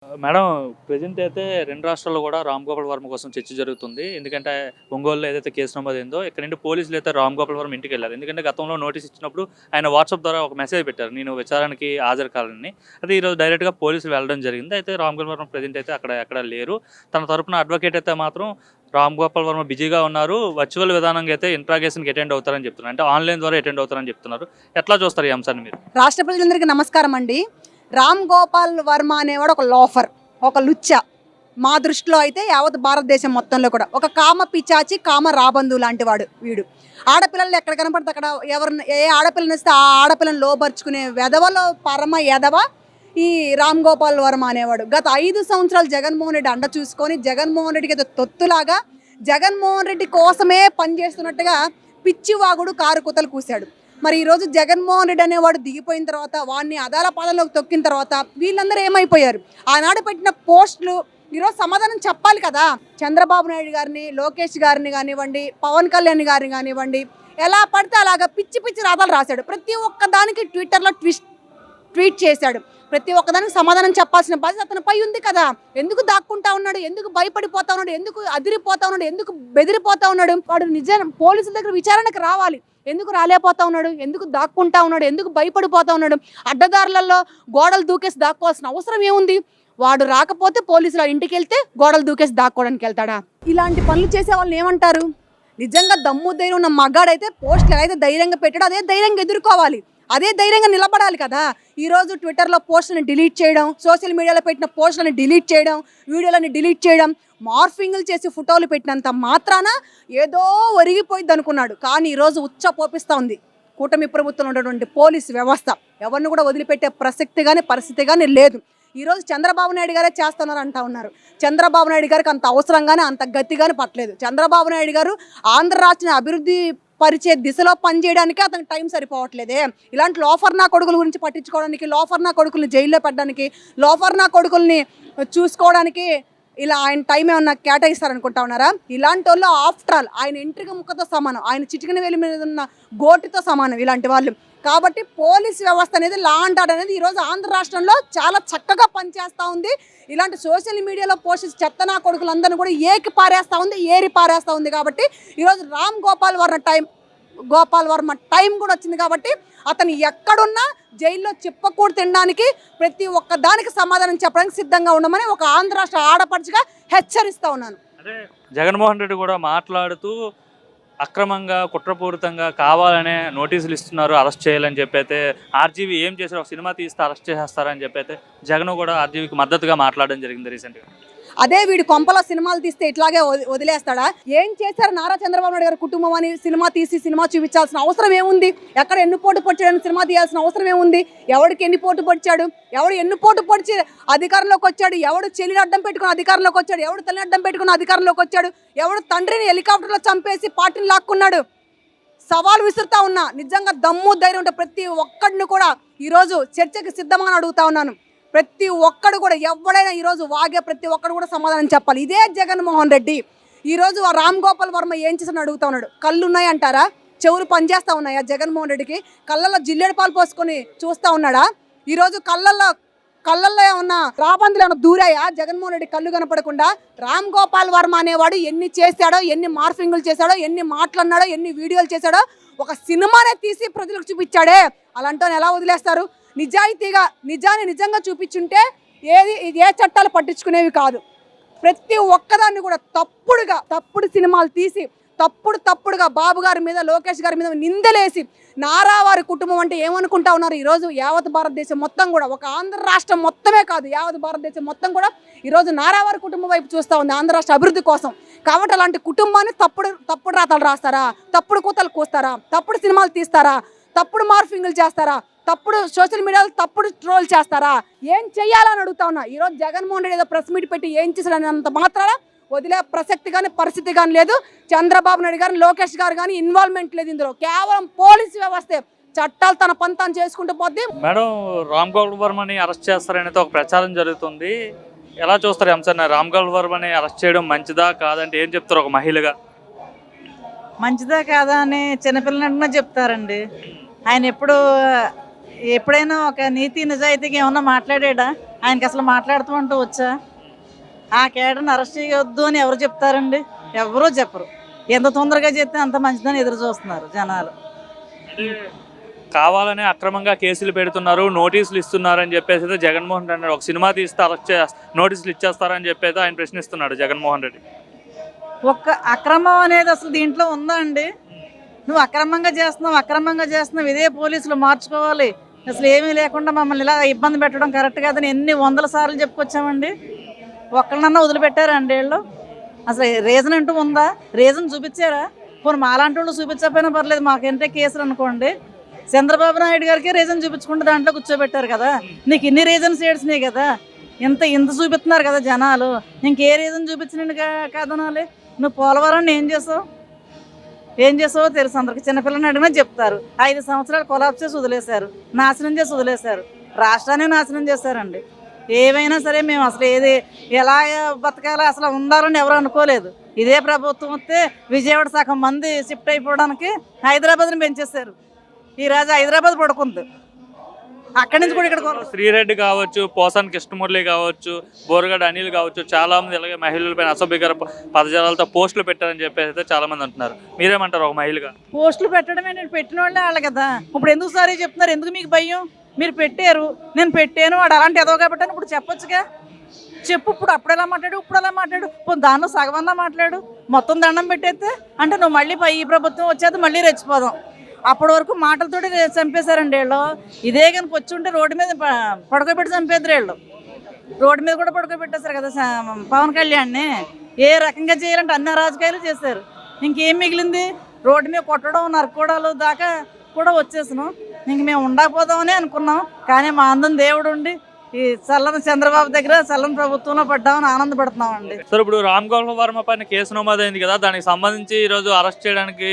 Madam present అయితే 2 రాష్ట్రాల్లో కూడా రామ్ గోపాల్ వర్మ కోసం చర్చ జరుగుతుంది. ఎందుకంటే ఒంగోలులో ఏదైతే కేసు నమోదైందో ఇక్కడ నుండి పోలీసులు అయితే రామ్ గోపాల్ వర్మ ఇంటికెళ్లారు. ఎందుకంటే గతంలో నోటీస్ ఇచ్చినప్పుడు ఆయన వాట్సాప్ ద్వారా ఒక మెసేజ్ పెట్టారు. నేను విచారణకి హాజరు కావాలని. అయితే ఈరోజు డైరెక్ట్‌గా పోలీసులు వెళ్ళడం జరిగింది. అయితే రామ్ గోపాల్ వర్మ ప్రెజెంట్ అయితే అక్కడ ఎక్కడ లేరు. తన తరపున అడ్వకేట్ అయితే మాత్రం రామ్ గోపాల్ వర్మ బిజీగా ఉన్నారు. వర్చువల్ విధానంగా అయితే ఇంట్రాగేషన్‌కి అటెండ్ అవుతారని చెప్తున్నారు. అంటే ఆన్‌లైన్ ద్వారా అటెండ్ అవుతారని చెప్తున్నారు. ఎట్లా చూస్తారు ఈ అంశాన్ని మీరు? రాష్ట్ర ప్రజలందరికీ నమస్కారం అండి. రామ్ గోపాల్ వర్మ అనేవాడు ఒక లోఫర్, ఒక లుచ్చ. మా దృష్టిలో అయితే యావత్ భారతదేశం మొత్తంలో కూడా ఒక కామ పిచాచి, కామ రాబందు లాంటి వాడు వీడు. ఆడపిల్లలు ఎక్కడ కనపడితే అక్కడ ఎవరిని ఏ ఆడపిల్లని ఇస్తే ఆ ఆడపిల్లని లోబరుచుకునే వెధవలో పరమ ఎదవ ఈ రామ్ గోపాల్ వర్మ అనేవాడు. గత 5 సంవత్సరాలు జగన్మోహన్ రెడ్డి అండ చూసుకొని జగన్మోహన్ రెడ్డికి ఏదో తొత్తులాగా జగన్మోహన్ రెడ్డి కోసమే పనిచేస్తున్నట్టుగా పిచ్చివాగుడు కారు కుతలు కూశాడు. మరి ఈరోజు జగన్మోహన్ రెడ్డి అనేవాడు దిగిపోయిన తర్వాత వాడిని అదాల పాదంలోకి తొక్కిన తర్వాత వీళ్ళందరూ ఏమైపోయారు? ఆనాడు పెట్టిన పోస్టులు ఈరోజు సమాధానం చెప్పాలి కదా. చంద్రబాబు నాయుడు గారిని, లోకేష్ గారిని కానివ్వండి, పవన్ కళ్యాణ్ గారిని కానివ్వండి, ఎలా పడితే అలాగా పిచ్చి పిచ్చి రాతలు రాశాడు. ప్రతి ఒక్క దానికి ట్విట్టర్లో ట్వీట్ చేశాడు. ప్రతి ఒక్కదానికి సమాధానం చెప్పాల్సిన బాధ్యత అతనిపై ఉంది కదా. ఎందుకు దాక్కుంటా ఉన్నాడు? ఎందుకు భయపడిపోతా ఉన్నాడు? ఎందుకు అదిరిపోతా ఉన్నాడు? ఎందుకు బెదిరిపోతా ఉన్నాడు? వాడు నిజం పోలీసుల దగ్గర విచారణకు రావాలి. ఎందుకు రాలేపోతా ఉన్నాడు? ఎందుకు దాక్కుంటా ఉన్నాడు? ఎందుకు భయపడిపోతా ఉన్నాడు? అడ్డదారులలో గోడలు దూకేసి దాక్కోవాల్సిన అవసరం ఏముంది? వాడు రాకపోతే పోలీసులు ఇంటికి వెళ్తే గోడలు దూకేసి దాక్కోవడానికి వెళ్తాడా? ఇలాంటి పనులు చేసే వాళ్ళని ఏమంటారు? నిజంగా దమ్ము ధైర్యం ఉన్న మగాడైతే పోస్టులు ఎలా అయితే ధైర్యంగా పెట్టాడో అదే ధైర్యంగా ఎదుర్కోవాలి, అదే ధైర్యంగా నిలబడాలి కదా. ఈరోజు ట్విట్టర్లో పోస్టులను డిలీట్ చేయడం, సోషల్ మీడియాలో పెట్టిన పోస్టులను డిలీట్ చేయడం, వీడియోలను డిలీట్ చేయడం, మార్ఫింగ్లు చేసి ఫోటోలు పెట్టినంత మాత్రాన ఏదో ఒరిగిపోయింది అనుకున్నాడు. కానీ ఈరోజు ఉచ్చ పోపిస్తూ ఉంది కూటమి ప్రభుత్వంలో ఉన్నటువంటి పోలీసు వ్యవస్థ. ఎవరిని కూడా వదిలిపెట్టే ప్రసక్తి కానీ పరిస్థితి కానీ లేదు. ఈరోజు చంద్రబాబు నాయుడు గారే చేస్తున్నారు అంటా ఉన్నారు. చంద్రబాబు నాయుడు గారికి అంత అవసరం కానీ అంత గతి కానీ పట్టలేదు. చంద్రబాబు నాయుడు గారు ఆంధ్ర రాష్ట్రాన్ని అభివృద్ధి పరిచే దిశలో పనిచేయడానికి అతనికి టైం సరిపోవట్లేదే. ఇలాంటి లోఫర్నా కొడుకుల గురించి పట్టించుకోవడానికి, లోఫర్నా కొడుకుల్ని జైల్లో పెట్టడానికి, లోఫర్నా కొడుకుల్ని చూసుకోవడానికి ఇలా ఆయన టైం ఏమన్నా కేటాయిస్తారనుకుంటా ఉన్నారా? ఇలాంటి వాళ్ళు ఆఫ్టర్ ఆల్ ఆయన ఎంట్రిక ముక్కతో సమానం, ఆయన చిటికిన వేలి మీద ఉన్న గోటితో సమానం ఇలాంటి వాళ్ళు. కాబట్టి పోలీస్ వ్యవస్థ అనేది, లా అండ్ ఆర్డర్ అనేది ఈరోజు ఆంధ్ర రాష్ట్రంలో చాలా చక్కగా పనిచేస్తూ ఉంది. ఇలాంటి సోషల్ మీడియాలో పోస్ట్ చెత్తనా కొడుకులందరినీ కూడా ఏరి పారేస్తూ ఉంది. కాబట్టి ఈరోజు రామ్ గోపాల్ వర్మ టైం కూడా వచ్చింది. కాబట్టి అతను ఎక్కడున్నా జైల్లో చిప్పకూడు తినడానికి ప్రతి ఒక్క దానికి సమాధానం చెప్పడానికి సిద్ధంగా ఉండమని ఒక ఆంధ్ర రాష్ట్ర ఆడపడుచుగా హెచ్చరిస్తూ ఉన్నాను. అదే జగన్మోహన్ రెడ్డి కూడా మాట్లాడుతూ అక్రమంగా కుట్రపూరితంగా కావాలనే నోటీసులు ఇస్తున్నారు, అరెస్ట్ చేయాలని చెప్పైతే ఆర్జీవీ ఏం చేశారు, ఒక సినిమా తీస్తే అరెస్ట్ చేసేస్తారని చెప్పైతే జగన్ కూడా ఆర్జీవీకి మద్దతుగా మాట్లాడడం జరిగింది రీసెంట్గా. అదే వీడు కొంపలో సినిమాలు తీస్తే ఇట్లాగే వదిలేస్తాడా? ఏం చేశారు నారా చంద్రబాబు నాయుడు గారి కుటుంబం అని సినిమా తీసి సినిమా చూపించాల్సిన అవసరం ఏముంది? ఎక్కడ ఎన్ని పోటు పొడిచాడని సినిమా తీయాల్సిన అవసరం ఏముంది? ఎవడికి ఎన్ని పోటు పొడిచాడు? ఎవడు ఎన్ని పోటు పొడిచి అధికారంలోకి వచ్చాడు? ఎవడు చెల్లిని అడ్డం పెట్టుకుని అధికారంలోకి వచ్చాడు? ఎవడు తల్లిని అడ్డం పెట్టుకుని అధికారంలోకి వచ్చాడు? ఎవడు తండ్రిని హెలికాప్టర్లో చంపేసి పార్టీని లాక్కున్నాడు? సవాల్ విసురుతా ఉన్నా. నిజంగా దమ్ము ధైర్యం ఉంటే ప్రతి ఒక్కడిని కూడా ఈరోజు చర్చకి సిద్ధమని అడుగుతా ఉన్నాను. ప్రతి ఒక్కడు కూడా ఎవడైనా ఈరోజు వాగే ప్రతి ఒక్కడు కూడా సమాధానం చెప్పాలి. ఇదే జగన్మోహన్ రెడ్డి ఈరోజు ఆ రామ్ గోపాల్ వర్మ ఏం చేసి అడుగుతా ఉన్నాడు. కళ్ళు ఉన్నాయంటారా? చెవులు పనిచేస్తూ ఉన్నాయా జగన్మోహన్ రెడ్డికి? కళ్ళల్లో జిల్లేడు పాలు పోసుకొని చూస్తూ ఉన్నాడా? ఈరోజు కళ్ళల్లో ఏమన్నా రాబందులు ఏమన్నా దూరాయా జగన్మోహన్ రెడ్డి కళ్ళు కనపడకుండా? రామ్ గోపాల్ వర్మ అనేవాడు ఎన్ని చేశాడో, ఎన్ని మార్ఫింగ్లు చేశాడో, ఎన్ని మాట్లాడినాడో, ఎన్ని వీడియోలు చేశాడో ఒక సినిమానే తీసి ప్రజలకు చూపించాడే. అలాంటి ఎలా వదిలేస్తారు? నిజాయితీగా నిజంగా చూపించుంటే ఏ చట్టాలు పట్టించుకునేవి కాదు. ప్రతి ఒక్కదాన్ని కూడా తప్పుడు సినిమాలు తీసి తప్పుడుగా బాబు గారి మీద, లోకేష్ గారి మీద నిందలేసి నారా వారి కుటుంబం అంటే ఏమనుకుంటా ఉన్నారు? ఈరోజు యావత్ భారతదేశం మొత్తం కూడా, ఒక ఆంధ్ర రాష్ట్రం మొత్తమే కాదు యావత్ భారతదేశం మొత్తం కూడా ఈరోజు నారా వారి కుటుంబం వైపు చూస్తూ ఉంది ఆంధ్ర రాష్ట్ర అభివృద్ధి కోసం. కాబట్టి అలాంటి కుటుంబాన్ని తప్పుడు రాతలు రాస్తారా? తప్పుడు కూతలు కూస్తారా? తప్పుడు సినిమాలు తీస్తారా? తప్పుడు మార్ఫింగ్లు చేస్తారా? తప్పుడు సోషల్ మీడియాలో తప్పుడు ట్రోల్ చేస్తారా? ఏం చెయ్యాలని అడుగుతా ఉన్నా. ఈరోజు జగన్మోహన్ రెడ్డి ఏదో ప్రెస్ మీట్ పెట్టి ఏం చేశాడని అంత మాత్రాన వదిలే ప్రసక్తి కానీ పరిస్థితి కానీ లేదు. చంద్రబాబు నాయుడు గారు, లోకేష్ గారు కానీ ఇన్వాల్వ్మెంట్ లేదు ఇందులో. కేవలం పోలీసు వ్యవస్థే చట్టాలు తన పంతాన్ని చేసుకుంటూ పోద్ది. మేడం, రామ్ గోపాల్ వర్మని అరెస్ట్ చేస్తారనేది ఒక ప్రచారం జరుగుతుంది. ఎలా చూస్తారు అంశాన్ని? రామ్ గోపాల్ వర్మని అరెస్ట్ చేయడం మంచిదా కాదంటే ఏం చెప్తారు ఒక మహిళగా? మంచిదా కాదా అని చిన్నపిల్లలంటే చెప్తారండి. ఆయన ఎప్పుడు ఎప్పుడైనా ఒక నీతి నిజాయితీగా ఏమన్నా మాట్లాడా? ఆయనకి అసలు మాట్లాడుతూ వచ్చా? ఆ కేడర్ని అరెస్ట్ చేయొద్దు అని ఎవరు చెప్తారండి? ఎవరూ చెప్పరు. ఎంత తొందరగా చేస్తే అంత మంచిదని ఎదురు చూస్తున్నారు జనాలు. అంటే కావాలని అక్రమంగా కేసులు పెడుతున్నారు, నోటీసులు ఇస్తున్నారు అని చెప్పేసి అయితే జగన్మోహన్ రెడ్డి అన్నాడు. ఒక సినిమా తీస్తే అరెస్ట్ నోటీసులు ఇచ్చేస్తారని చెప్పేసి ఆయన ప్రశ్నిస్తున్నాడు జగన్మోహన్ రెడ్డి. ఒక్క అక్రమం అనేది అసలు దీంట్లో ఉందా అండి? నువ్వు అక్రమంగా చేస్తున్నావు, ఇదే పోలీసులు మార్చుకోవాలి, అసలు ఏమీ లేకుండా మమ్మల్ని ఇలా ఇబ్బంది పెట్టడం కరెక్ట్ కాదని ఎన్ని వందల సార్లు చెప్పుకొచ్చామండి. ఒక్కళ్ళన్నా వదిలిపెట్టారండి వీళ్ళు? అసలు రీజన్ అంటూ ఉందా? రీజన్ చూపించారా? పోనీ మాలాంటి వాళ్ళు చూపించకపోయినా పర్లేదు, మాకంటే కేసులు అనుకోండి. చంద్రబాబు నాయుడు గారికి రీజన్ చూపించుకుంటే దాంట్లో కూర్చోబెట్టారు కదా. నీకు ఇన్ని రీజన్స్ ఏడ్చినాయి కదా, ఇంత చూపిస్తున్నారు కదా జనాలు, ఇంకే రీజన్ చూపించిన కాదనాలి. నువ్వు పోలవరాన్ని ఏం చేసావో తెలుసు అందరికి. చిన్నపిల్లని అడిగినా చెప్తారు. 5 సంవత్సరాలు కొలాప్స్ చేసి వదిలేశారు, నాశనం చేసి వదిలేశారు, రాష్ట్రాన్ని నాశనం చేశారండి. ఏమైనా సరే మేము అసలు ఎలా బతకాలో అసలు ఉండాలని ఎవరు అనుకోలేదు. ఇదే ప్రభుత్వం వస్తే విజయవాడ సగం మంది షిఫ్ట్ అయిపోవడానికి హైదరాబాద్ని పెంచేశారు. ఈరోజు హైదరాబాద్ పడుకుంది, అక్కడి నుంచి కూడా ఇక్కడ శ్రీరెడ్డి కావచ్చు, పోసాని కృష్ణమురళి కావచ్చు, బోరగడ్డ అనిల్ కావచ్చు, చాలా మంది ఇలాగే మహిళలపైన అసభ్యకర పదజాలాలతో పోస్టులు పెట్టారని చెప్పేసి అయితే చాలా మంది అంటున్నారు. మీరేమంటారు ఒక మహిళగా? పోస్టులు పెట్టడం ఏంటంటే పెట్టిన వాళ్ళే వాళ్ళు కదా. ఇప్పుడు ఎందుకు సారీ చెప్తున్నారు? ఎందుకు మీకు భయం? మీరు పెట్టారు, నేను పెట్టాను, వాడు అలాంటి ఎదవ కాబట్టి ఇప్పుడు చెప్పొచ్చుగా. చెప్పు, ఇప్పుడు అప్పుడు ఎలా మాట్లాడు, ఇప్పుడు ఎలా మాట్లాడు, ఇప్పుడు దానిలో సగమన్నా మాట్లాడు. మొత్తం దండం పెట్టేస్తే అంటే నువ్వు మళ్ళీ ఈ ప్రభుత్వం వచ్చేది మళ్ళీ రెచ్చిపోదాం. అప్పటి వరకు మాటలతోటి చంపేశారండి వీళ్ళు. ఇదే కనుక వచ్చి ఉంటే రోడ్డు మీద పడుకోబెట్టి చంపేద్దరు వీళ్ళు. రోడ్డు మీద కూడా పడుకోబెట్టేశారు కదా పవన్ కళ్యాణ్ని. ఏ రకంగా చేయాలంటే అన్ని రాజకీయాలు చేశారు. ఇంకేం మిగిలింది? రోడ్డు మీద కొట్టడం, నరుకోవడాలు దాకా కూడా వచ్చేసాను. ఇంక మేము ఉండకపోదామని అనుకున్నాం, కానీ మా అందం దేవుడు ఉండి ఈ చల్లని చంద్రబాబు దగ్గర చల్లని ప్రభుత్వంలో పడ్డామని ఆనందపడుతున్నాం అండి. సార్, ఇప్పుడు రామ్ గోపాల్ వర్మ పైన కేసు నమోదైంది కదా, దానికి సంబంధించి ఈరోజు అరెస్ట్ చేయడానికి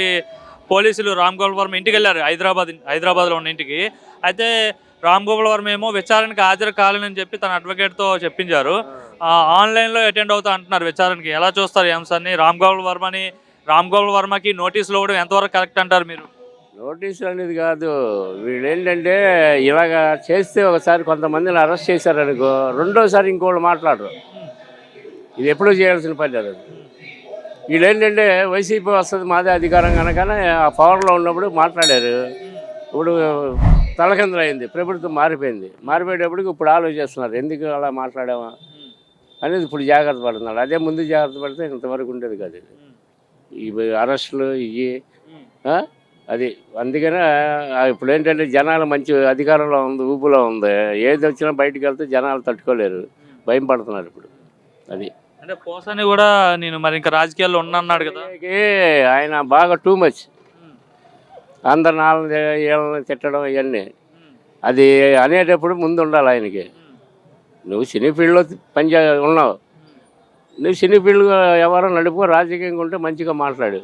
పోలీసులు రామ్ గోపాల్ వర్మ ఇంటికి వెళ్ళారు, హైదరాబాద్లో ఉన్న ఇంటికి. అయితే రామ్ గోపాల్ వర్మ ఏమో విచారణకి హాజరు కాలేనని చెప్పి తన అడ్వకేట్తో చెప్పించారు. ఆన్లైన్లో అటెండ్ అవుతా అంటున్నారు విచారణకి. ఎలా చూస్తారు ఈ అంశాన్ని? రామ్ గోపాల్ వర్మకి నోటీసులు ఇవ్వడం ఎంతవరకు కరెక్ట్ అంటారు మీరు? నోటీసులు అనేది కాదు, వీళ్ళు ఏంటంటే ఇలాగా చేస్తే ఒకసారి కొంతమందిని అరెస్ట్ చేశారనుకో, రెండోసారి ఇంకోళ్ళు మాట్లాడరు. ఇది ఎప్పుడూ చేయాల్సిన పని అది. వీళ్ళు ఏంటంటే వైసీపీ వస్తుంది మాదే అధికారం కనుకనే ఆ పవర్లో ఉన్నప్పుడు మాట్లాడారు. ఇప్పుడు తలకిందులు అయింది, ప్రభుత్వం మారిపోయేటప్పటికి ఇప్పుడు ఆలోచిస్తున్నారు ఎందుకు అలా మాట్లాడామా అనేది. ఇప్పుడు జాగ్రత్త పడుతున్నారు. అదే ముందు జాగ్రత్త పడితే ఇంతవరకు ఉండేది కాదు. ఇవి అరెస్టులు ఇవి అది. అందుకనే ఇప్పుడు ఏంటంటే జనాలు మంచి అధికారంలో ఉంది, ఊపులో ఉంది. ఏది వచ్చినా బయటకు వెళ్తే జనాలు తట్టుకోలేరు, భయం పడుతున్నారు ఇప్పుడు. అది అంటే పోసాని కూడా నేను మరి ఇంకా రాజకీయాల్లో ఉన్నాడు కదా, ఆయన బాగా టూ మచ్. అందరు ఏళ్ళని తిట్టడం ఇవన్నీ అది అనేటప్పుడు ముందు ఉండాలి ఆయనకి. నువ్వు సినీ ఫీల్డ్లో ఉన్నావు, నువ్వు సినీ ఫీల్డ్ ఎవరో నడుపుకో, రాజకీయంగా ఉంటే మంచిగా మాట్లాడు.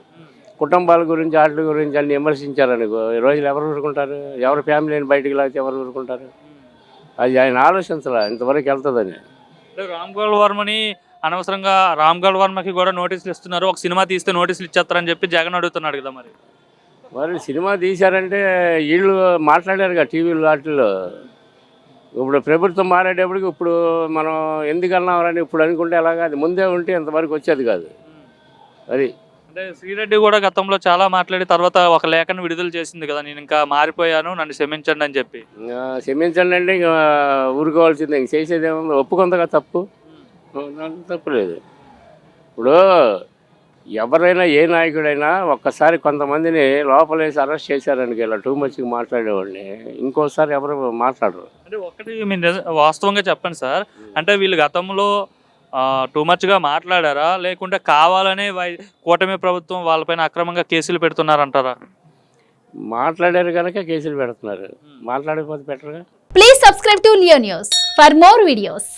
కుటుంబాల గురించి వాటి గురించి అన్ని విమర్శించారనుకో, ఈ రోజులు ఎవరు ఊరుకుంటారు? ఎవరి ఫ్యామిలీని బయటికి లాగితే ఎవరు ఊరుకుంటారు? అది ఆయన ఆలోచించాల ఇంతవరకు వెళ్తుందని. రామ్ గోపాల్ వర్మని అనవసరంగా రామ్ గోపాల్ వర్మకి కూడా నోటీసులు ఇస్తున్నారు, ఒక సినిమా తీస్తే నోటీసులు ఇచ్చేస్తారని చెప్పి జగన్ అడుగుతున్నాడు కదా. మరి సినిమా తీశారంటే వీళ్ళు మాట్లాడారు కదా టీవీలు వాటిల్లో. ఇప్పుడు ప్రభుత్వం మారేటప్పటికి ఇప్పుడు మనం ఎందుకన్నామని ఇప్పుడు అనుకుంటే ఎలాగా? అది ముందే ఉంటే ఇంతవరకు వచ్చేది కాదు. అది అంటే శ్రీరెడ్డి కూడా గతంలో చాలా మాట్లాడి తర్వాత ఒక లేఖను విడుదల చేసింది కదా, నేను ఇంకా మారిపోయాను, నన్ను క్షమించండి అని చెప్పి. క్షమించండి అంటే ఇంకా ఊరుకోవాల్సిందే, ఇంక చేసేది ఏముంది? ఒప్పుకుందగా తప్పు, తప్పు లేదు. ఇప్పుడు ఎవరైనా ఏ నాయకుడైనా ఒక్కసారి కొంతమందిని లోపలేసి అరెస్ట్ చేశారని ఇలా టూ మచ్గా మాట్లాడేవాడిని ఇంకోసారి ఎవరు మాట్లాడరు. అంటే ఒకటి మీరు వాస్తవంగా చెప్పండి సార్, అంటే వీళ్ళు గతంలో టూ మచ్గా మాట్లాడారా, లేకుంటే కావాలనే కూటమి ప్రభుత్వం వాళ్ళపైన అక్రమంగా కేసులు పెడుతున్నారంటారా? మాట్లాడారు కనుక కేసులు పెడుతున్నారు, మాట్లాడకపోతే పెట్టరుగా. Please subscribe to Leo News for more videos.